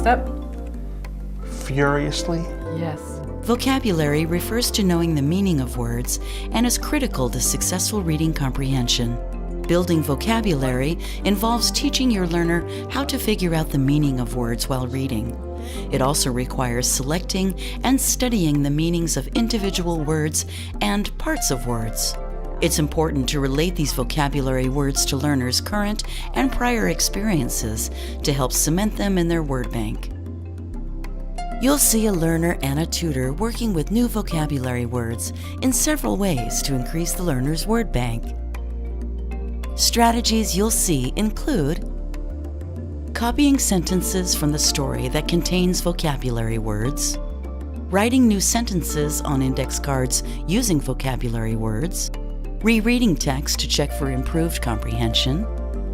up? Furiously. Yes. Vocabulary refers to knowing the meaning of words and is critical to successful reading comprehension. Building vocabulary involves teaching your learner how to figure out the meaning of words while reading. It also requires selecting and studying the meanings of individual words and parts of words. It's important to relate these vocabulary words to learners' current and prior experiences to help cement them in their word bank. You'll see a learner and a tutor working with new vocabulary words in several ways to increase the learner's word bank. Strategies you'll see include copying sentences from the story that contains vocabulary words, writing new sentences on index cards using vocabulary words, rereading text to check for improved comprehension,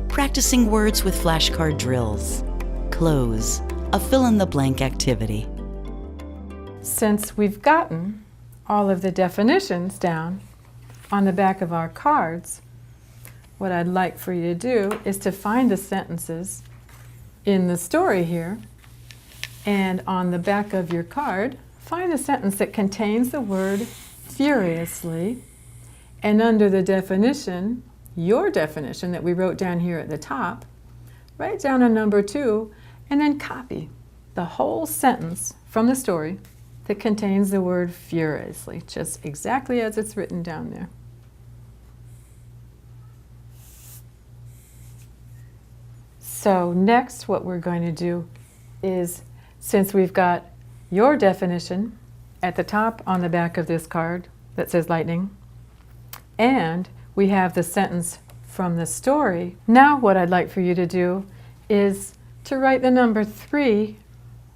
practicing words with flashcard drills, close, a fill-in-the-blank activity. Since we've gotten all of the definitions down on the back of our cards, what I'd like for you to do is to find the sentences in the story here, and on the back of your card, find a sentence that contains the word furiously, and under the definition, your definition that we wrote down here at the top, write down a number 2, and then copy the whole sentence from the story that contains the word furiously, just exactly as it's written down there. So next, what we're going to do is, since we've got your definition at the top on the back of this card that says lightning, and we have the sentence from the story, now what I'd like for you to do is to write the number 3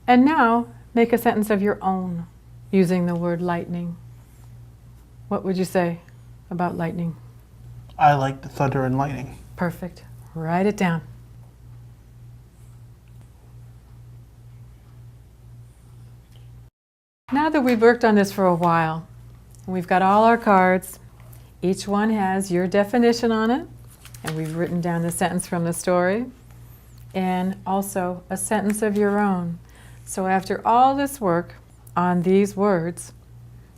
and now make a sentence of your own using the word lightning. What would you say about lightning? I like the thunder and lightning. Perfect. Write it down. Now that we've worked on this for a while, and we've got all our cards, each one has your definition on it, and we've written down the sentence from the story, and also a sentence of your own. So after all this work on these words,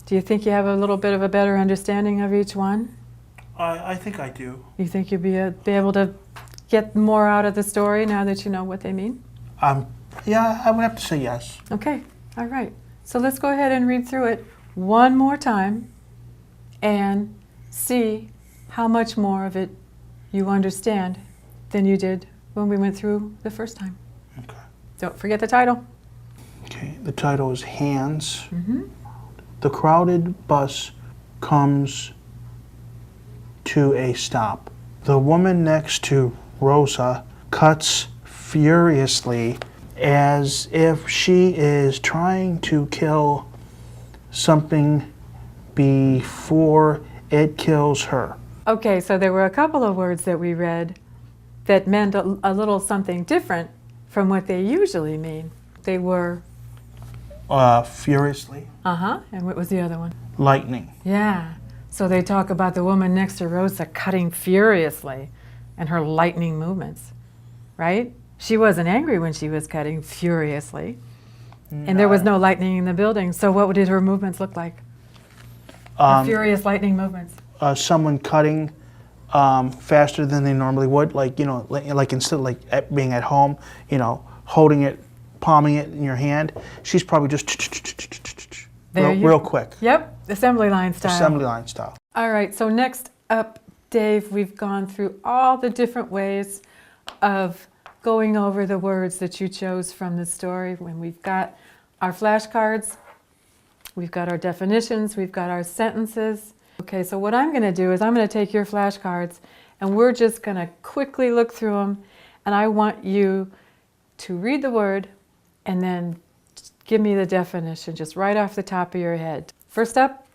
do you think you have a little bit of a better understanding of each one? I think I do. You think you'll be able to get more out of the story now that you know what they mean? Yeah, I would have to say yes. Okay, all right. So let's go ahead and read through it one more time and see how much more of it you understand than you did when we went through the first time. Okay. Don't forget the title. Okay, the title is Hands. The crowded bus comes to a stop. The woman next to Rosa cuts furiously as if she is trying to kill something before it kills her. Okay, so there were a couple of words that we read that meant a little something different from what they usually mean. They were... Furiously. And what was the other one? Lightning. Yeah. So they talk about the woman next to Rosa cutting furiously and her lightning movements, right? She wasn't angry when she was cutting furiously. And there was no lightning in the building. So what did her movements look like? Her furious lightning movements. Someone cutting faster than they normally would, like, you know, like instead of like being at home, you know, holding it, palming it in your hand, she's probably just real quick. Yep, assembly line style. Assembly line style. All right, so next up, Dave, we've gone through all the different ways of going over the words that you chose from the story. When we've got our flashcards, we've got our definitions, we've got our sentences. Okay, so what I'm going to do is I'm going to take your flashcards and we're just going to quickly look through them, and I want you to read the word and then give me the definition just right off the top of your head. First up?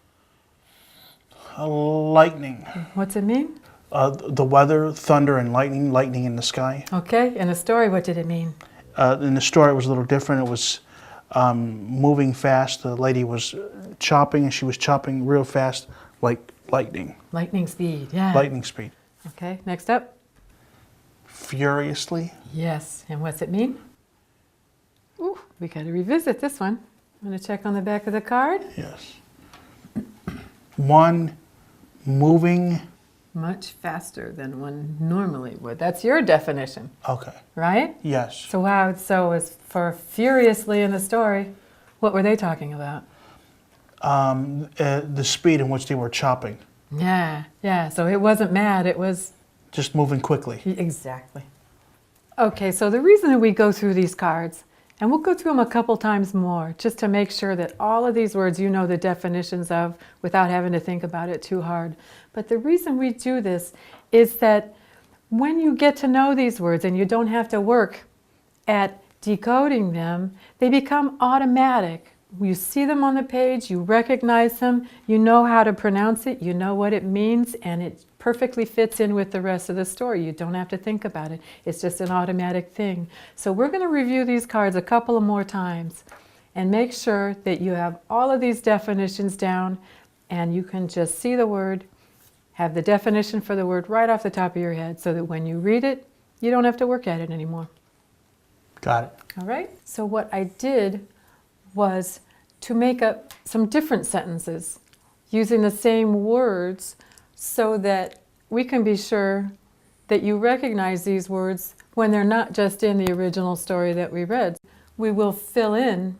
Lightning. What's it mean? The weather, thunder and lightning in the sky. Okay, in the story, what did it mean? In the story, it was a little different. It was moving fast. The lady was chopping, and she was chopping real fast, like lightning. Lightning speed, yeah. Lightning speed. Okay, next up? Furiously. Yes, and what's it mean? Ooh, We got to revisit this one. I'm going to check on the back of the card. Yes. 1, moving. Much faster than one normally would. That's your definition, Okay. right? Yes. So wow, so as for furiously in the story, what were they talking about? The speed in which they were chopping. Yeah. So it wasn't mad, it was... Just moving quickly. Exactly. Okay, so the reason that we go through these cards, and we'll go through them a couple times more, just to make sure that all of these words you know the definitions of without having to think about it too hard. But the reason we do this is that when you get to know these words and you don't have to work at decoding them, they become automatic. You see them on the page, you recognize them, you know how to pronounce it, you know what it means, and it perfectly fits in with the rest of the story. You don't have to think about it. It's just an automatic thing. So we're going to review these cards a couple of more times and make sure that you have all of these definitions down and you can just see the word, have the definition for the word right off the top of your head so that when you read it, you don't have to work at it anymore. Got it. All right? So what I did was to make up some different sentences using the same words so that we can be sure that you recognize these words when they're not just in the original story that we read. We will fill in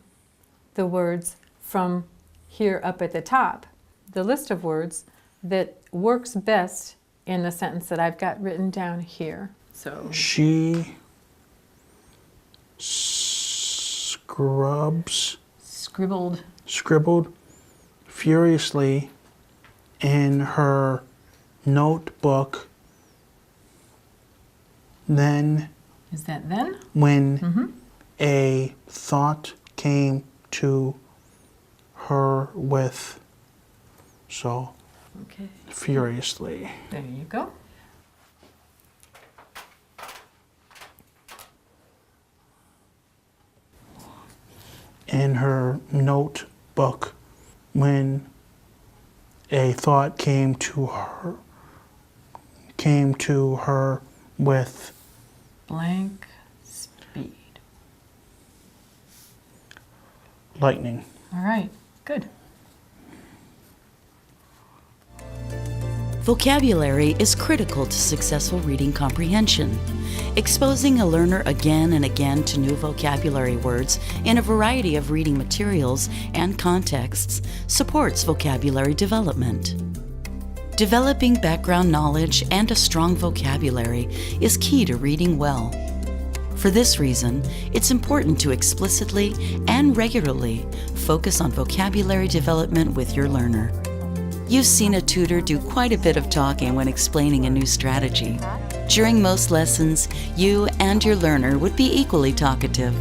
the words from here up at the top, the list of words that works best in the sentence that I've got written down here. So She scribbled furiously in her notebook. Then, is that then? when a thought came to her with, so Okay, furiously. there you go. In her notebook, when a thought came to her with Blank speed. lightning. All right, good. Vocabulary is critical to successful reading comprehension. Exposing a learner again and again to new vocabulary words in a variety of reading materials and contexts supports vocabulary development. Developing background knowledge and a strong vocabulary is key to reading well. For this reason, it's important to explicitly and regularly focus on vocabulary development with your learner. You've seen a tutor do quite a bit of talking when explaining a new strategy. During most lessons, you and your learner would be equally talkative.